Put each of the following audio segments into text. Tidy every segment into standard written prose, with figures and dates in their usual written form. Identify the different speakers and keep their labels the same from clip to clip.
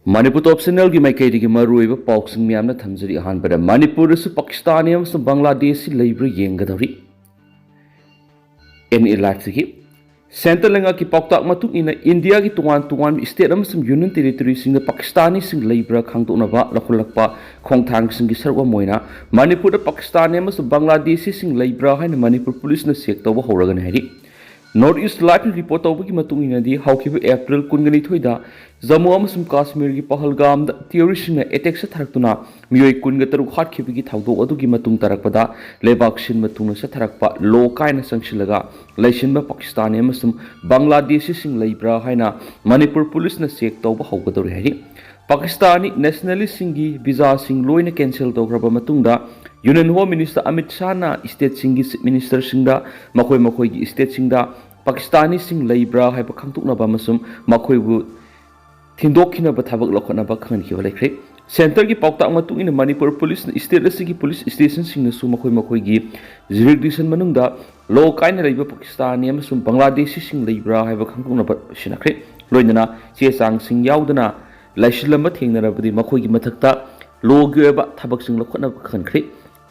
Speaker 1: Manipur top channel की माइकई की मरुइब पाउसिंग मियामना थमजरी अहानबदा मणिपुर से पाकिस्तान एवं बांग्लादेश लेब्र येंगदौरी एन लाइफ की सेंटर लेंगा की पाउताक मतुक इन इंडिया की तुआन स्टेट यूनियन टेरिटरी सिंह पाकिस्तानी सिंह लेब्र खांगदोनबा लखुलकपा खोंगथांग सिंह की सरवा मोइना मणिपुर पाकिस्तान एवं बांग्लादेशी सिंह लेब्र हाइन मणिपुर पुलिस ने चेक तौब हौरगन है नॉर्थ ईस्ट लाइफ रिपोर्ट तौबगी एप्रिल कुनगनीथोइदा जम्मू और काश्मीर की पहलगाम टेरोरिस्ट एटेक थरक्तुना मियोई कुनग तरुक हाटखिबगी थाउदोक अदुगी मतुंग तरकपदा लेबाक सिन मतुंग सथरकपा लो कायना संगसिलगा लैसिनबा पाकिस्तानी अमसुम बांग्लादेशी सिंह लेब्रा हाइना मणिपुर पुलिस ने चेक तौब हौगदौरि हाइरि पाकिस्तानी नेशनलिस्ट सिंगी वीजा सिंह लोइना कैंसिल तौग्रबा मतुंगदा union home minister Amit Shah state सिंगी चीफ मिनिस्टर सिंगदा मखोई की स्टेट सिंगदा पाकिस्तानी सिंह लेब्रा है खांगतुकनबा मसुम मखोइबु थिंदोखिनबा थबक लखनबा खनखिबा लेख्रे सेंटर की पाउताक मतुंग इन मणिपुर पुलिस स्टेट की पुलिस स्टेशन सिंगनसु मखोई की जुरिडिक्शन मनुंगदा लो कायना लेबा पाकिस्तानी अमसुम बांग्लादेशी सिंह लेब्रा है खांगतुकनबा सिनाख्रे लोइनना चेचांग सिंह याउदना लाइसिलंबा थेंगनरबदि मखोई की मथक्ता लोगी ओइबा थबक सिंग लखनबा खनख्रे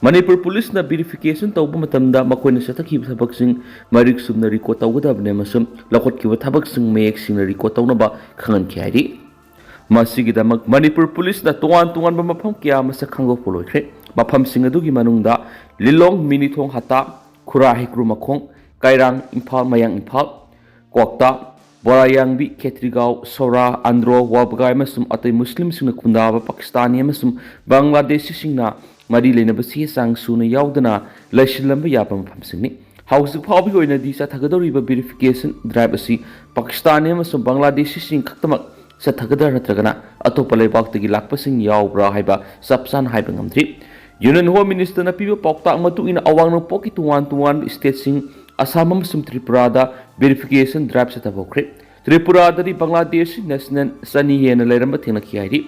Speaker 1: मणिपुर पुलिस ने वेरिफिकेशन तौब मतमदा मखोइना सथखिब थबक सिंग मरिक सुमना रिकॉर्ड तौगदबने मसुम लखोटखिब थबक सिंग मेक सिंग रिकॉर्ड तौनबा खंगनखि हाइरि मसिगिदमक मणिपुर पुलिस ने तोआन मफम क्या मसक खंगोप लोइख्रे मफम सिंग अदुगी मनुंगदा लिलोंग मिनिथोंग हता खुरा हेक्रू मखोंग कायरांग इम्फाल मयांग इम्फाल क्वाक्ता बोरायांगबी खेत्रीगांव सौरा आंध्रो वाबगाय मसुम अतै मुस्लिम सिंग खुंदाबा पाकिस्तानी मसुम बांग्लादेशी सिंगना मरी लेनबा चेचांग सुना याउदना लैसिलंबा याबा मफमसिंगनि हाउसिक फाउबी ओइनदि चथगदौरिबा वेरिफिकेशन ड्राइव असि पाकिस्तानी अमसुम बांग्लादेशी सिंग खक्तमक चथगदर नत्रगना अतोप लेबाक्तगी लाक्पसिंग याउब्रा हाइबा सबसान हाइबा ngamdri यूनियन होम मिनिस्टर ना पीबा पाउताक मतु इन अवांग नोपोकी तुआन स्टेट सिंग असम अमसुम त्रिपुरादा वेरिफिकेशन ड्राइव चथबोख्रे त्रिपुरादरी बांग्लादेश नेशनल सनी हेन लेरम थेंगनखि हाइरि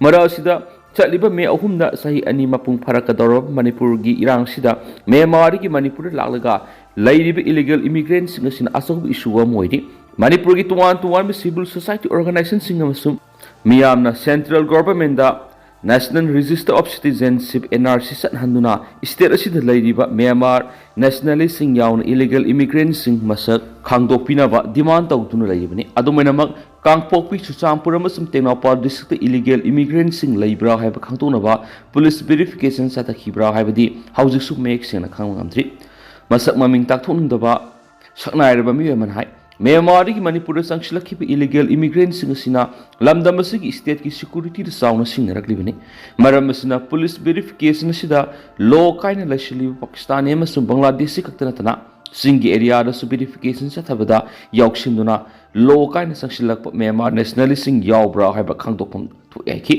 Speaker 1: मरासिदा चलिबा मे अहुमदा सही अनि मपुंग फरकदौरब मणिपुर की इरांगसिदा म्यांमार की मणिपुर लालगा लैरिबा इलीगल इमिग्रेंट सिंगसिन असौब इशू अमोइरि मणिपुर की तुआन सिविल सोसाइटी ऑर्गेनाइजेशन सिंगमसुम मियामना सेंट्रल गवर्नमेंट दा national register of citizenship NRC सनहंदुना स्टेट असिदा लैरिबा म्यांमार नेशनलिस्ट सिंग याउन इलीगल इमिग्रेंट सिंग मसक खांगदोकपिनबा डिमांड तौदुना लैरिबनि अदुमैनमक कांगपोकपी चुचांपुर अमसुम तेंगनौपाल डिस्ट्रिक्ट इलीगल इमिग्रेंट सिंग लेब्रा है खांगतोनबा पुलिस वेरिफिकेशन चथखिब्रा हैबदि हौजिकसु मेक सेंगना खांगमद्रि मसक ममिंग ताकथोनदबा सकनायरबा मियमन हाय म्यांमार की मणिपुर संगसिलखिब इलीगल इमिग्रेंट सिंगसिना लमदम असगी स्टेट की सिक्योरिटी चाउना सिंगरक्लिबनि मरम असना पुलिस वेरिफिकेशन सिदा लो कायना लैसिलिब पाकिस्तानी अमसुम बांग्लादेशी खक्तनतना सिंगी एरिया दसु वेरिफिकेशन चथबदा याउसिंदुना लो कायना संगसिलक म्यांमार नेशनलिस्ट सिंग याउब्रा हैबा खांगदोकपम थोयाखि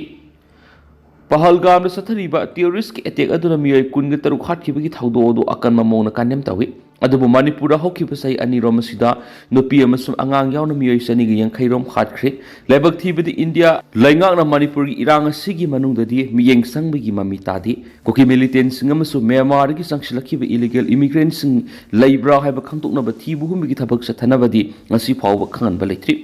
Speaker 1: पहलगाम चथरीबा टेरोरिस्ट की एटेक अदुना मियोय कुनग तरुक हाटखिबगी थाउदोदो अकन ममौना कान्यम तवी अदुबु मणिपुर हौखिबा सही अनिरोम सिदा नुपी अमसुम अंगांग याउना मियोय सनिगी यंखैरोम हाटख्रे लाइबक थीबदी इंडिया लैंगांगना मणिपुर की इरांग असिगी मनुंगददी मियेंग संगबगी ममी तादी कुकी मिलिटेंट सिंग अमसुम म्यांमार की संगसिलखिबा इलीगल इमिग्रेंट सिंग लैब्रा हैबा खांगतोकनबा थीबुहुमगी थबक चथनबदी ngasi फाउबा खंगनबा लेथ्रि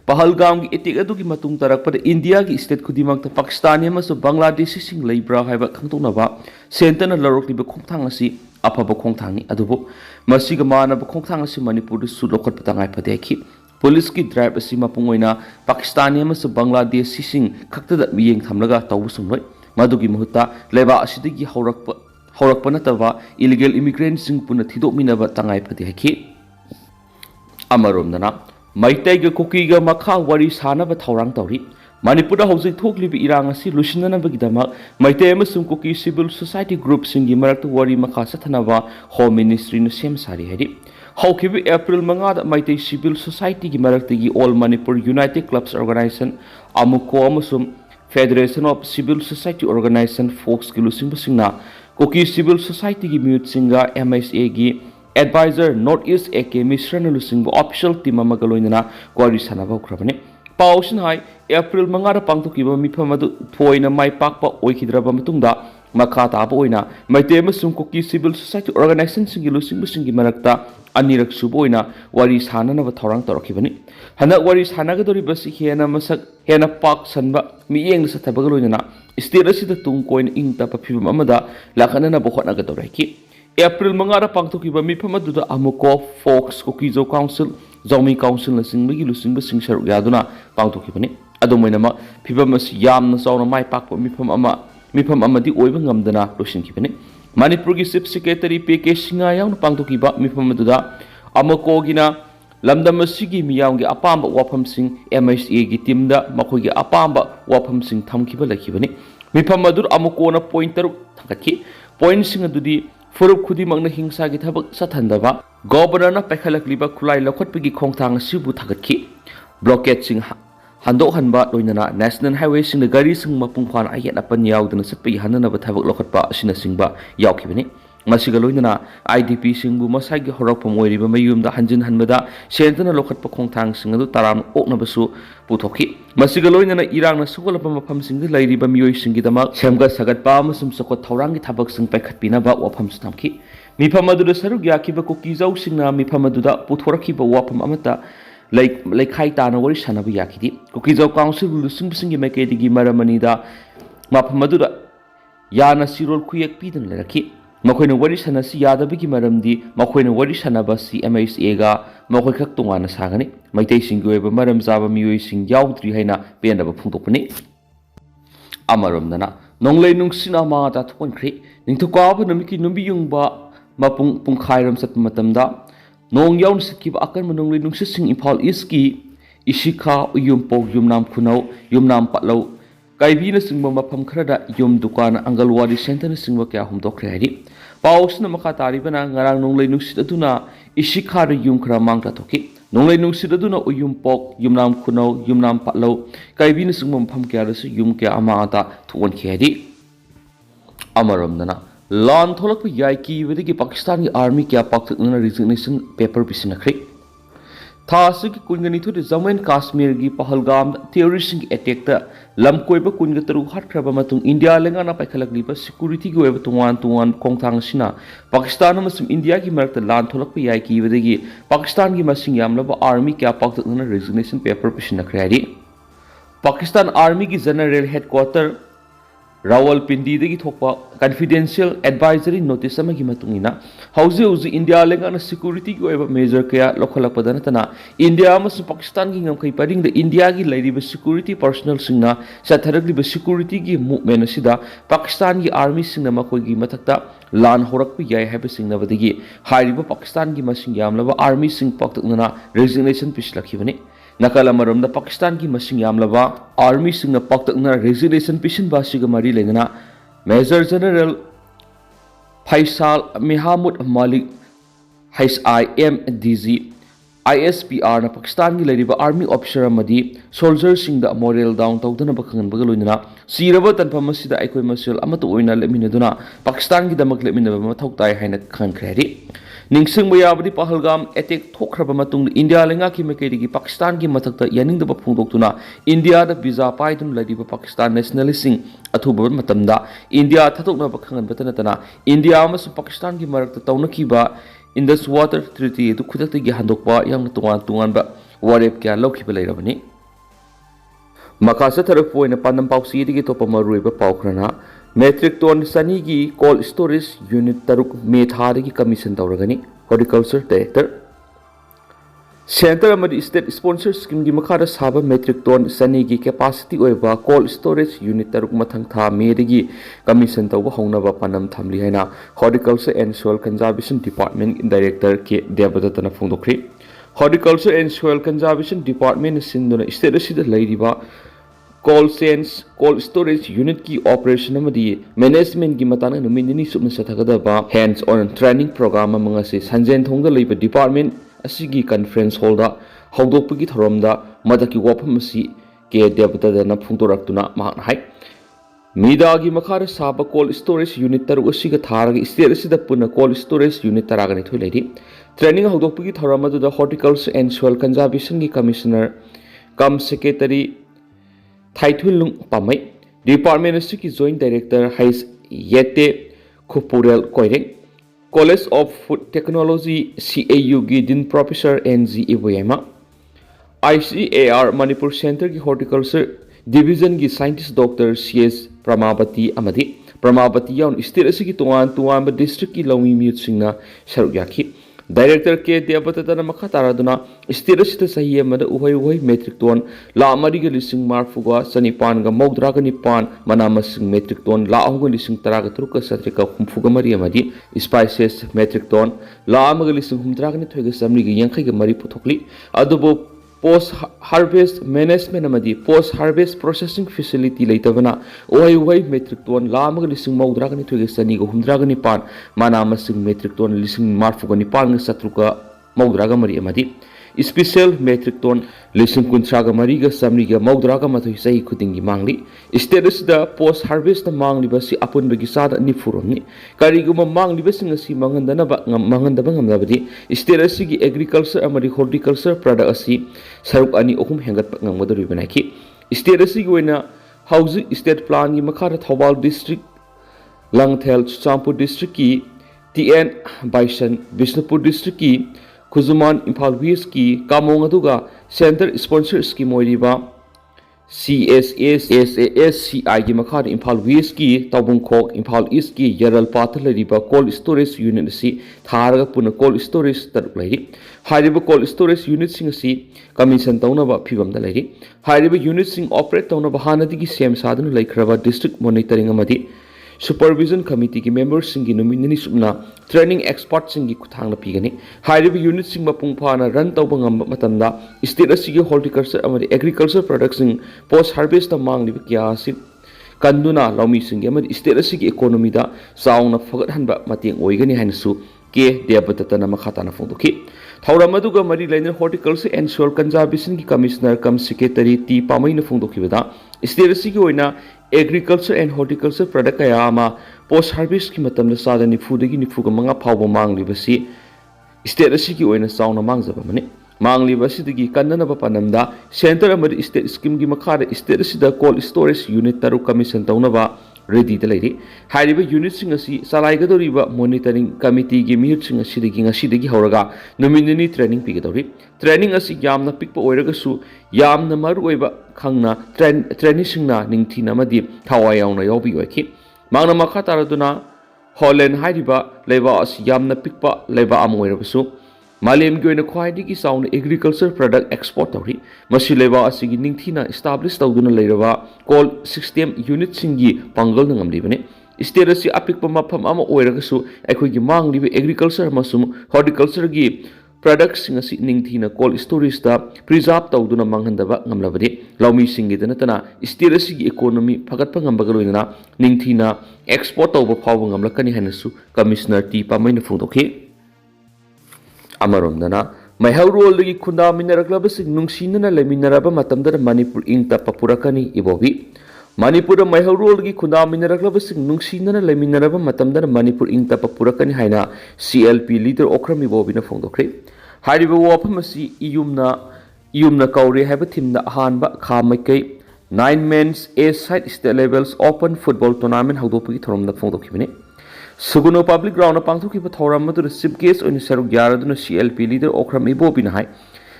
Speaker 1: पहलगाम की एटेक अदुगी मतुंग तरकपद इंडिया की स्टेट खुदिमक पाकिस्तानी अमसुम बांग्लादेशी सिंग लेब्रा हैबा खांगतोकनबा सेंटरना लरोकलिबा खोंगथांग असि अफब खोंगथांगनि अदुबु मसिगा मानब खोंगथांग असि मणिपुर सु लोखत तंगाय फदेखि पुलिस की ड्राइव असि मपुंग ओइना पाकिस्तानी अमसुम बांग्लादेशी सिंग खक्तदा मियेंग थमलगा तौबुसुंगलोय मदुगी मुहुता लेबा असिदगी हौरकप नतबा इलीगल इमिग्रेंट सिंग पुना थिदोकमिनबा तंगाय फदेखि अमरोमदना मैतैग कुकीगा मखा वरी सानब थौरांग तौरी मणिपुर हौजिक थोकलिबि इरांग असि लुसिननबगिदमक मैतै अमसुम कुकी सिविल सोसाइटी ग्रुप सिंगी मरक्त वरी मखा सथनबा होम मिनिस्ट्री न सेम सारी हैरि हौखिबि एप्रिल 5 मैतै सिविल सोसाइटी की मरक्तगी all Manipur united clubs organisation अमुको अमसुम federation of civil society organisation फोक्स की लुसिंबसिंगना कुकी सिविल सोसाइटी की म्यूट सिंगा एमएसए की एडवाइजर नॉर्थ ईस्ट एके मिश्रण लुसिंग ऑफिशियल टीम लोइनना क्वारी सानबने पाउसिन हाई एप्रिल 5 पांथोकिबा मिफम अदु थोइना माइ पाकपा ओइखिद्रबा मतुंगदा makha taba oina maite amasung kuki civil society organization singi lusing singi marakta anirak subo oina wari sananaba thorang torokhibani hana wari sanagadori basi hena masak hena pak sanba miyeng sathabaga loina state asida tung koin ing tapa phibam amada lakanana bokhona gadoraki April mangara pangthokiba mifam aduda amuko Fox Kokizo Council Zomi Council na singbagi lusingba singsaru yaduna pangthokibani adomoinama phibam as yamna sawna mai pakpa mifam amadi oiba ngamdana losinkhibani Manipur gi Chief Secretary PK Singa yauna pangthokiba mifam aduda amuko gina lamdam asigi miyamgi apamba wafamsing MSA gi teamda makoigi apamba wafamsing thamkiba lakhibani mifam adur amuko na point taruk thakaki point sing adudi Furup khudi magna hingsa gi thabak sathandaba governor na pekhalakliba khulai lokhotpigi khongthang sibu thagatki blockade sing handok hanba loinana national highway sing na gari sing mapung khan ayat apan yaudana satpi hanana ba thabak lokhotpa asina singba yaukibani masiga loinana IDP singbu masagi horakpam oiriba mayumda hanjin hanbada sentana lokhotpa khongthang sing adu taram okna basu puthokhi masiga loinana irang na sukolapa mafam sing lairiba miyoi singi dama semga sagatpa amasum sakot thaurangi thabak sing paikhatpina ba wafam stamki mifam aduda saruk yakiba kokizau singna mifam aduda puthorakhiba wafam amata laikhai tana wari sanabu yakidi kokizau council lusing singi makedigi maramanida mafam aduda yana sirol kuyak pidan leraki makoina wari sanasi yadabigi maramdi makoina wari sanaba si MSA ga makoi khak tungana sagani maitei singi oiba maram jaba miyoi sing yaudri haina penaba phungtokpani amaramdana nonglei nungsina ma ta thonkhri ningthukaba namiki numbi yungba mapung pungkhairam sat matamda nong yaun sikkiba akan manonglei nungsi sing Imphal East ki Ishikha Uyumpok Yumnam Khunau Yumnam Patlau Kaibina singba mafam kharada yum dukan Angalwadi center na singba kya humdokre hari pausna makha taribana ngarang nonglei nungsit aduna Ishikha ra yum khra mangta thoki nonglei nungsit aduna Uyumpok Yumnam Khunau Yumnam Patlau Kaibina singba mafam kya rasu yum kya amata thon khedi amaramdana lan tholak yai ki wedigi Pakistan ki army kya pakthna resignation paper bisinakri Thasi ki kungani thu Jammu Kashmir gi Pahalgam terrorist attack ta lamkoiba kunga taru hatkraba matung India lengana paikhalakliba security gi weba tungan khongthang sina Pakistan amasum India gi marakta lan tholakpa yai ki wedagi Pakistan gi masing yamlaba army kya pakthna resignation paper bisinakri Pakistan army gi general headquarter Rawalpindi degi thokpa confidential advisory notice amagi matungina hauzi India lengana security gi oiba measure kaya lokhalakpada natana India amasung Pakistan gi ngamkai paring da India gi lairiba security personnel singna satharagli security gi movement asida Pakistan gi army singna makoi gi mathakta lan horakpa yai haiba singna badagi hairiba Pakistan gi masing yamlaba army sing paktakna resignation pislakhibani Nakala maramda Pakistan ki masing yamlaba army singna paktakna resignation pishin basiga mari lengana Major General Faisal Mehamud Malik HIMDG ISPR na Pakistan ki lariba army officer amadi soldier singda moral down tawdana bakhangan bagaloinana siraba tanpam masida aikoi masil amatu oina leminaduna Pakistan ki damak leminaba mathautai haina khankrari Ningsing mayabadi Pahalgam attack thokraba matung India lenga ki mekedi ki Pakistan ki mathakta yaningda ba phungdoktuna India da visa paidun ladiba Pakistan nationalising athuba matamda India thatokna ba khangan batanatana India amas Pakistan ki marakta tawnakiba Indus Water Treaty du khudakta gi handokba yang tungan ba warep kya lokhiba leirabani Makasa tharapoi na pandam pausi digi topa maruiba paukrana metric ton sani gi cold storage unit taruk methari gi commission tawragani horticulture director center amadi state sponsor scheme gi makhara saba metric ton sani gi capacity oiba cold storage unit taruk mathang tha me digi commission tawba hongnaba panam thamli haina horticulture and soil conservation department director ke debadatana phungdokri horticulture and soil conservation department sinduna state asida lairiba cold storage unit ki operation amadi management ki matana numini subna sathagada ba hands on training program amanga se sanjen thongda leiba department asigi conference hall da hawdokpagi thoramda madaki wafam asi ke debata na phungtoraktuna mahna hai mida gi makhara saba cold storage unit taru asiga tharaga state asida puna cold storage unit taraga ni tholeidi training hawdokpagi thoramada da horticulture and soil conservation ki commissioner kam secretary Thaithulung Pamai Department of Joint Director Yete Khupurel Koireng, College of Food Technology CAU gi Din Professor NG Iboyama, ICAR Manipur Center ki Horticulture Division ki Scientist Dr. CS Pramabati Amadi Pramabati yaun state asigi tuan district ki lawi mute singna saruk yakhi Director K Deabatana Makataraduna state asita sahi amada uhai metric ton la amari ga lising marfuga sanipan ga mogdra ga nipan manamasing metric ton la ahunga lising taraga truka satrika humfuga mari amadi spices metric ton la amaga lising humdra ga ni thoiga samri ga yankhai ga mari puthokli adubo post harvest management amadi post harvest processing facility leitabana oi metric ton lam ga lising maudra ga ni thuge sani ga humdra ga ni pan mana masing metric ton lising marfu ga ni pan ga satruka maudra ga mari amadi special metric ton lising kuntra ga mari ga samri ga maudra ga mathui sai khuding gi mangli status da post harvest mangli ba si apun ba gi sada ni furomni kari gu mangli ba singa si mangandana ba manganda ba ngamna badi status gi agriculture amari horticulture product asi saruk ani ohum hengat pa ngangmadori banaki state asi goina housing state plan gi makhara Thobal district Langthel Champur district ki TN Baisan Bishnupur district ki Khuzuman Imphal West ki Kamong aduga center sponsor scheme oiriba CSASCI gi makhara Imphal West ki Tabungkhok Imphal East ki Yaral Path lariba cold storage unit si tharaga puna cold storage taruk lairi Hariba cold storage unit sing si commission taunaba phibam da lairi Hariba unit sing operate taunaba hanadi gi sem sadanu laikhraba district monitoring amadi supervision committee ki members sing gi nominee subna training experts sing gi kuthangna pigani Hariba unit sing mapung phana run tawba ngam matamda state asigi horticulture amadi agriculture products sing post harvest ta mangli kya si kanduna laumi sing amadi state asigi economy da sauna fagat hanba mateng oigani hainasu ke deabatatana makhatana fondoki Thauramadu mari lainer horticulture and soil conservation ki commissioner kam secretary T Pamaina fondoki bada state asigi oina agriculture and horticulture product kaya ama post harvest ki matamda sada nifu dagi nifu ga manga phawba mangli basi state asigi oina sauna mangjaba mane mangli basi dagi kannana ba panamda center amari state scheme gi makhara state asida cold storage unit taru commission tauna ba ready da lairi hariba unit sing asi salai ga doriba monitoring committee gi mihut sing asi dagi horaga nominee training pi ga dori training asi yamna pikpa oiraga su yamna maru oiba khangna training sing na ningthina madi thawai yauna yobi oiki mangna makha taraduna Holland hariba leba asi yamna pikpa leba amoiraga su Malem gi oina khwaidigi sauna agriculture product export tawri masi leba asigi ningthina establish tawduna leiraba call system unit singi pangal ngamli bane state asi apikpa mafam ama oiraga su akhoi gi mangli agriculture masum horticulture gi products sing asi ningthina call storage da preserve tawduna manghandaba ngamlabadi laumi singi dana tana state asi gi economy phagatpa ngambaga loina ningthina export tawba phawba ngamlakani hanasu commissioner T Pamaina phungdokhi Amaromdana Maihauruol dagi khunda minaraklabasing nungsinana leminaraba matamdana Manipur ingta papurakani ibobi Manipur Maihauruol dagi khunda minaraklabasing nungsinana leminaraba matamdana Manipur ingta papurakani haina CLP leader Okram ibobi na phongdokre hariba wafam asi iyumna kauri haiba thimna ahanba kha maikai 9 men's A side state levels open football tournament hawdopagi thoromda phongdokhibane Suguno public ground pangthuki pa thoram madu chief guest oni saruk yaraduna CLP leader Okram Ibobi na hai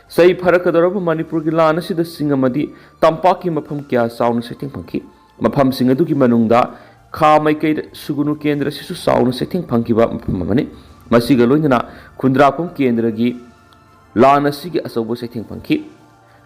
Speaker 1: sai pharakadoraba Manipur gi lana sida singamadi tampaki mafam kya sauna setting phangki mafam singadu gi manungda kha maikai sugunu kendra sisu sauna setting phangki ba mafam mane masiga loina khundrapum kendra gi lana sigi asobo setting phangki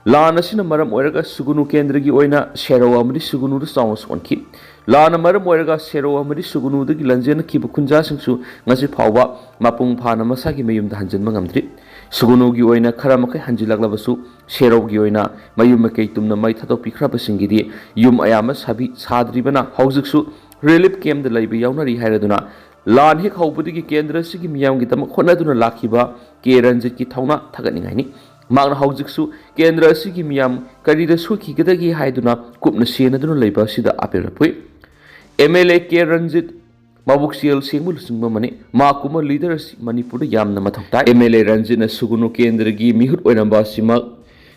Speaker 1: lana sina maram oiraga sugunu kendra gi oina sherawa amadi sugunu du sauna sonki Lana maram oiraga sero amadi sugunu dagi lanjena kiba kunja singsu ngasi phawba mapung phana masagi mayum da hanjin mangamdri sugunu gi oina khara makai hanjilaglabasu sero gi oina mayum makai tumna mai thato pikhra basingidi yum ayama sabi sadribana haujiksu relief camp da laibi yaunari hairaduna lan hek haubudigi kendra sigi miyam gi tam khonaduna lakhiba ke ranjit ki thauna thaganingaini magna haujiksu kendra sigi miyam karida suki gidagi haiduna kupna senaduna laiba sida apelapui MLA K Ranjit Mabuksiel Singmul Singmamani Makuma leaders Manipur Yamna Mathokta MLA Ranjit na Sugunu Kendra gi mihut oinamba sima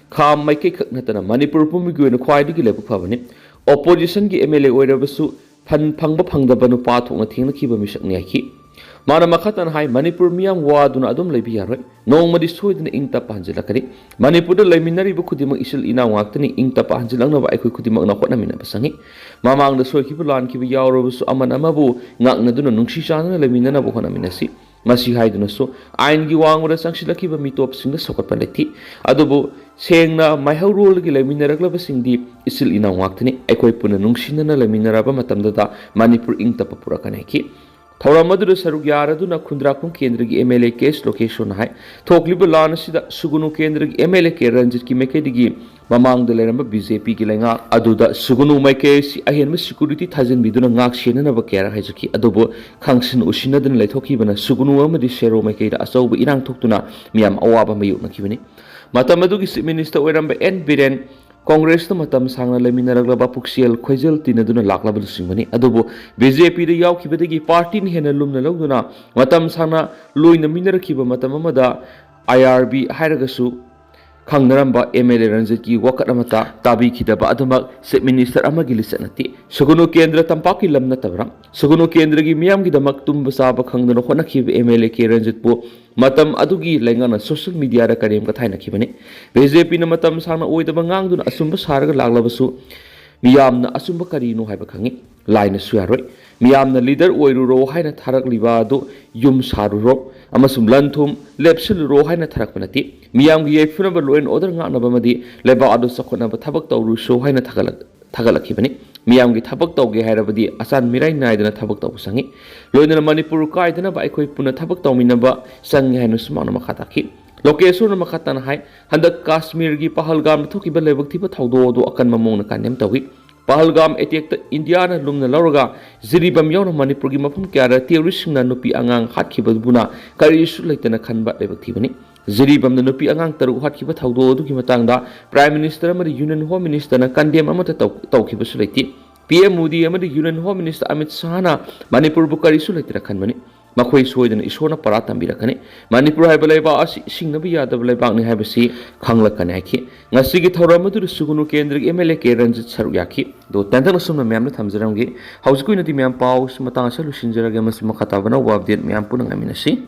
Speaker 1: kham maike khaknatana Manipur pumigi oina khwaidigi lebu phabani opposition gi MLA oirabasu ꯐꯟ ꯐꯪꯕ ꯐꯪꯗꯕ ꯅꯨꯄꯥ ꯊꯣꯛꯅ ꯊꯦꯡꯅꯈꯤꯕ ꯃꯤꯁꯛꯅꯤ ꯍꯥꯏꯈꯤ ꯃꯥꯅ ꯃꯈꯥꯇꯅ ꯍꯥꯏ ꯃꯅꯤꯄꯨꯔ ꯃꯤꯌꯥꯝ ꯋꯥꯗꯨꯅ ꯑꯗꯨꯝ ꯂꯩꯕ ꯌꯥꯔꯣꯏ ꯅꯣꯡꯃꯗꯤ ꯁꯣꯏꯗꯅ ꯏꯪ ꯇꯞꯄ ꯍꯟꯖꯤꯜꯂꯛꯀꯅꯤ ꯃꯅꯤꯄꯨꯔꯗ ꯂꯩꯃꯤꯟꯅꯔꯤꯕ ꯈꯨꯗꯤꯡꯃꯛ ꯏꯆꯤꯜ ꯏꯅꯥꯎ ꯉꯥꯛꯇꯅꯤ ꯏꯪ ꯇꯞꯄ ꯍꯟꯖꯤꯜꯂꯛꯅꯕ ꯑꯩꯈꯣꯏ ꯈꯨꯗꯤꯡꯃꯛꯅ ꯍꯣꯠꯅꯃꯤꯟꯅꯕ ꯆꯪꯉꯤ ꯃꯃꯥꯡꯗ ꯁꯣꯏꯈꯤꯕ ꯂꯥꯟꯈꯤꯕ ꯌꯥꯎꯔꯕꯁꯨ ꯑꯃꯅ ꯑꯃꯕु ꯉꯥꯛꯅꯗꯨꯅ ꯅꯨꯡꯁꯤ ꯆꯥꯟꯅꯅ ꯂꯩꯃꯤꯟꯅꯅꯕ ꯍꯣꯠꯅꯃꯤꯟꯅꯁꯤ ꯃꯁꯤ ꯍꯥꯏꯗꯨꯅꯁꯨ ꯑꯥꯏꯟꯒꯤ ꯋꯥꯡꯃꯗ ꯆꯪꯁꯤꯜꯂꯛꯈꯤꯕ ꯃꯤꯇꯣꯞꯁꯤꯡꯗ ꯁꯧꯒꯠꯄ ꯂꯩꯊꯤ ꯑꯗꯨꯕꯨ ꯁꯦꯡꯅ ꯃꯥꯏꯍꯧꯔꯣꯜꯒꯤ ꯂꯩꯃꯤꯟꯅꯔꯛꯂꯕꯁꯤꯡꯗꯤ ꯏꯆꯤꯜ ꯏꯅꯥꯎ ꯉꯥꯛꯇꯅꯤ ꯑꯩꯈꯣꯏ ꯄꯨꯟꯅ ꯅꯨꯡꯁꯤꯅꯅ ꯂꯩꯃꯤꯟꯅꯔꯕ ꯃꯇꯝꯗꯗ ꯃꯅꯤꯄꯨꯔ ꯏꯪ ꯇꯞꯄ ꯄꯨꯔꯛꯀꯅꯤ ꯍꯥꯏꯈꯤ ꯊꯧꯔꯝ ꯑꯗꯨꯗ ꯁꯔꯨꯛ ꯌꯥꯔꯗꯨꯅ ꯈꯨꯟꯗ꯭ꯔꯥꯛꯄꯝ ꯀꯦꯟꯗ꯭ꯔꯒꯤ ꯑꯦꯝ.ꯑꯦꯜ.ꯑꯦ. ꯀꯦꯁ ꯂꯣꯀꯦꯁꯣꯟꯅ ꯍꯥꯏ ꯊꯣꯛꯂꯤꯕ ꯂꯥꯟ ꯑꯁꯤꯗ ꯁꯨꯒꯨꯅꯨ ꯀꯦꯟꯗ꯭ꯔꯒꯤ ꯑꯦꯝ.ꯑꯦꯜ.ꯑꯦ. ꯀꯦ ꯔꯟꯖꯤꯠꯀꯤ ꯃꯥꯏꯀꯩꯗꯒꯤ ꯃꯃꯥꯡꯗ ꯂꯩꯔꯝꯕ ꯕꯤ.ꯖꯦ.ꯄꯤꯒꯤ ꯂꯩꯉꯥꯛ ꯑꯗꯨꯗ ꯁꯨꯒꯨꯅꯨ ꯃꯥꯏꯀꯩ ꯑꯁꯤ ꯑꯍꯦꯟꯕ ꯁꯤꯀ꯭ꯌꯨꯔꯤꯇꯤ ꯊꯥꯖꯤꯟꯕꯤꯗꯨꯅ ꯉꯥꯛ ꯁꯦꯟꯅꯅꯕ ꯀꯌꯥꯔ ꯍꯥꯏꯖꯈꯤ ꯑꯗꯨꯕꯨ ꯈꯪꯁꯤꯟ ꯎꯁꯤꯟꯅꯗꯨꯅ ꯂꯩꯊꯣꯛꯈꯤꯕꯅ ꯁꯨꯒꯨꯅꯨ ꯑꯃꯗꯤ ꯁꯦꯔꯣ ꯃꯥꯏꯀꯩꯗ ꯑꯆꯧꯕ ꯏꯔꯥꯡ ꯊꯣꯛꯇꯨꯅ ꯃꯤꯌꯥꯝ ꯑꯋꯥꯕ ꯃꯥꯌꯣꯛꯅꯈꯤꯕꯅꯤ ꯃꯇꯝ ꯑꯗꯨꯒꯤ ꯆꯤꯞ ꯃꯤꯅꯤꯁꯇꯔ ꯑꯣꯏꯔꯝꯕ ꯑꯦꯟ ꯕꯤꯔꯦꯟ ꯀꯣꯡꯒ꯭ꯔꯦꯁꯇ ꯃꯇꯝ ꯁꯥꯡꯅ ꯂꯩꯃꯤꯟꯅꯔꯛꯂꯕ ꯄꯨꯛꯆꯦꯜ ꯈꯣꯏꯖꯦꯜ ꯇꯤꯟꯅꯗꯨꯅ ꯂꯥꯛꯂꯕ ꯂꯨꯆꯤꯡꯕꯅꯤ ꯑꯗꯨꯕꯨ ꯕꯤ.ꯖꯦ.ꯄꯤꯗ ꯌꯥꯎꯈꯤꯕꯗꯒꯤ ꯄꯥꯔꯇꯤꯅ ꯍꯦꯟꯅ ꯂꯨꯝꯅ ꯂꯧꯗꯨꯅ ꯃꯇꯝ ꯁꯥꯡꯅ ꯂꯣꯏꯅꯃꯤꯟꯅꯔꯛꯈꯤꯕ ꯃꯇꯝ ꯑꯃꯗ ꯑꯥꯏ.ꯑꯥꯔ.ꯕꯤ. ꯍꯥꯏꯔꯒꯁꯨ ꯈꯪꯅꯔꯝꯕ ꯑꯦꯝ.ꯑꯦꯜ.ꯑꯦ. ꯔꯟꯖꯤꯠꯀꯤ ꯋꯥꯀꯠ ꯑꯃꯠꯇ ꯇꯥꯕꯤꯈꯤꯗꯕ ꯑꯗꯨꯃꯛ ꯆꯤꯞ ꯃꯤꯅꯤꯁꯇꯔ ꯑꯃꯒꯤ ꯂꯤꯆꯠ ꯅꯠꯇꯦ ꯁꯨꯒꯨꯅꯨ ꯀꯦꯟꯗ꯭ꯔ ꯇꯝꯄꯥꯛꯀꯤ ꯂꯝ ꯅꯠꯇꯕ꯭ꯔꯥ ꯁꯨꯒꯨꯅꯨ ꯀꯦꯟꯗ꯭ꯔꯒꯤ ꯃꯤꯌꯥꯝꯒꯤꯗꯃꯛ ꯇꯨꯝꯕ ꯆꯥꯕ ꯈꯪꯗꯅ ꯍꯣꯠꯅꯈꯤꯕ ꯑꯦꯝ.ꯑꯦꯜ.ꯑꯦ. ꯀꯦ ꯔꯟꯖꯤꯠꯄꯨ ꯃꯇꯝ ꯑꯗꯨꯒꯤ ꯂꯩꯉꯥꯛꯅ ꯁꯣꯁꯤꯌꯦꯜ ꯃꯤꯗꯤꯌꯥꯗ ꯀꯔꯦꯝ ꯀꯊꯥꯏꯅꯈꯤꯕꯅꯤ ꯕꯤ.ꯖꯦ.ꯄꯤꯅ ꯃꯇꯝ ꯁꯥꯡꯅ ꯑꯣꯏꯗꯕ ꯉꯥꯡꯗꯨꯅ ꯑꯆꯨꯝꯕ ꯁꯥꯔꯒ ꯂꯥꯛꯂꯕꯁꯨ ꯃꯤꯌꯥꯝꯅ ꯑꯆꯨꯝꯕ ꯀꯔꯤꯅꯣ ꯍꯥꯏꯕ ꯈꯪꯉꯤ ꯂꯥꯏꯅꯁꯨ ꯌꯥꯔꯣꯏ ꯃꯤꯌꯥꯝꯅ ꯂꯤꯗꯔ ꯑꯣꯏꯔꯨꯔꯣ ꯍꯥꯏꯅ ꯊꯥꯔꯛꯂꯤꯕ ꯑꯗꯨ ꯌꯨꯝ ꯁꯥꯔꯨꯔꯣ ꯑꯃꯁꯨꯡ ꯂꯟ ꯊꯨꯝ ꯂꯦꯞꯁꯤꯜꯂꯨꯔꯣ ꯍꯥꯏꯅ ꯊꯥꯔꯛꯄ ꯅꯠꯇꯦ ꯃꯤꯌꯥꯝꯒꯤ ꯌꯥꯏꯐꯅꯕ ꯂꯣ ꯑꯦꯟ ꯑꯣꯔꯗꯔ ꯉꯥꯛꯅꯕ ꯑꯃꯗꯤ ꯂꯩꯕꯥꯛ ꯑꯗꯨ ꯆꯥꯎꯈꯠꯅꯕ ꯊꯕꯛ ꯇꯧꯔꯨꯁꯣ ꯍꯥꯏꯅ ꯊꯥꯒꯠꯂꯛꯈꯤꯕꯅꯤ ꯃꯤꯌꯥꯝꯒꯤ ꯊꯕꯛ ꯇꯧꯒꯦ ꯍꯥꯏꯔꯕꯗꯤ ꯑꯆꯥꯟ ꯃꯤꯔꯥꯏ ꯅꯥꯏꯗꯅ ꯊꯕꯛ ꯇꯧꯕ ꯆꯪꯉꯤ ꯂꯣꯏꯅꯅ ꯃꯅꯤꯄꯨꯔ ꯀꯥꯏꯗꯅꯕ ꯑꯩꯈꯣꯏ ꯄꯨꯟꯅ ꯊꯕꯛ ꯇꯧꯃꯤꯟꯅꯕ ꯆꯪꯉꯤ ꯍꯥꯏꯅꯁꯨ ꯃꯥꯅ ꯃꯈꯥ ꯇꯥꯈꯤ ꯂꯣꯀꯦꯁꯣꯔꯅ ꯃꯈꯥ ꯇꯥꯅ ꯍꯥꯏ ꯍꯟꯗꯛ ꯀꯥꯁꯃꯤꯔꯒꯤ ꯄꯍꯜꯒꯥꯝꯗ ꯊꯣꯛꯈꯤꯕ ꯂꯥꯏꯕꯛ ꯊꯤꯕ ꯊꯧꯗꯣꯛ ꯑꯗꯨ ꯑꯀꯟꯕ ꯃꯑꯣꯡꯗ ꯀꯟꯗꯦꯝ ꯇꯧꯏ ꯄꯍꯜꯒꯥꯝ ꯑꯦꯇꯦꯛꯇ ꯏꯟꯗꯤꯌꯥꯅ ꯂꯨꯝꯅ ꯂꯧꯔꯒ ꯖꯤꯔꯤꯕꯝ ꯌꯥꯎꯅ ꯃꯅꯤꯄꯨꯔꯒꯤ ꯃꯐꯝ ꯀꯌꯥꯗ ꯇꯦꯔꯣꯔꯤꯁꯁꯤꯡꯅ ꯅꯨꯄꯤ ꯑꯉꯥꯡ ꯍꯥꯠꯈꯤꯕꯗꯨꯕꯨꯅ ꯀꯔꯤꯁꯨ ꯂꯩꯇꯅ ꯈꯟꯕ ꯂꯥꯏꯕꯛ ꯊꯤꯕꯅꯤ ꯖꯤꯔꯤꯕꯝꯗ ꯅꯨꯄꯤ ꯑꯉꯥꯡ 6 ꯍꯥꯠꯈꯤꯕ ꯊꯧꯗꯣꯛ ꯑꯗꯨꯒꯤ ꯃꯇꯥꯡꯗ ꯄ꯭ꯔꯥꯏꯝ ꯃꯤꯅꯤꯁꯇꯔ ꯑꯃꯗꯤ ꯌꯨꯅꯤꯌꯟ ꯍꯣꯝ ꯃꯤꯅꯤꯁꯇꯔꯅ ꯀꯟꯗꯦꯝ ꯑꯃꯠꯇ ꯇꯧꯈꯤꯕꯁꯨ ꯂꯩꯇꯦ ꯄꯤ.ꯑꯦꯝ. ꯃꯣꯗꯤ ꯑꯃꯗꯤ ꯌꯨꯅꯤꯌꯟ ꯍꯣꯝ ꯃꯤꯅꯤꯁꯇꯔ ꯑꯃꯤꯠ ꯁꯍꯥꯅ ꯃꯅꯤꯄꯨꯔꯕꯨ ꯀꯔꯤꯁꯨ ꯂꯩꯇꯅ ꯈꯟꯕꯅꯤ ꯃꯈꯣꯏ ꯁꯣꯏꯗꯅ ꯏꯁꯣꯔꯅ ꯄꯔꯥ ꯇꯝꯕꯤꯔꯛꯀꯅꯤ ꯃꯅꯤꯄꯨꯔ ꯍꯥꯏꯕ ꯂꯩꯕꯥꯛ ꯑꯁꯤ ꯏꯁꯤꯡꯅꯕ ꯌꯥꯗꯕ ꯂꯩꯕꯥꯛꯅꯤ ꯍꯥꯏꯕꯁꯤ ꯈꯪꯂꯛꯀꯅꯤ ꯍꯥꯏꯈꯤ ꯉꯁꯤꯒꯤ ꯊꯧꯔꯝ ꯑꯗꯨꯗ ꯁꯨꯒꯨꯅꯨ ꯀꯦꯟꯗ꯭ꯔꯒꯤ ꯑꯦꯝ.ꯑꯦꯜ.ꯑꯦ. ꯀꯦ ꯔꯟꯖꯤꯠ ꯁꯔꯨꯛ ꯌꯥꯈꯤ ꯑꯗꯣ ꯇꯦꯟꯇꯛꯅ ꯁꯨꯝꯅ ꯃꯌꯥꯝꯅ ꯊꯝꯖꯔꯝꯒꯦ ꯍꯧꯖꯤꯛꯀꯤ ꯑꯣꯏꯅꯗꯤ ꯃꯌꯥꯝ ꯄꯥꯎ ꯃꯇꯥꯡ ꯑꯁꯤ ꯂꯣꯏꯁꯤꯟꯖꯔꯒꯦ ꯃꯁꯤ ꯃꯈꯥ ꯇꯥꯕ ꯑꯅꯧꯕ ꯑꯞꯗꯦꯠ ꯃꯌꯥꯝ ꯄꯨꯟꯅ ꯉꯥꯏꯃꯤꯟꯅꯁꯤ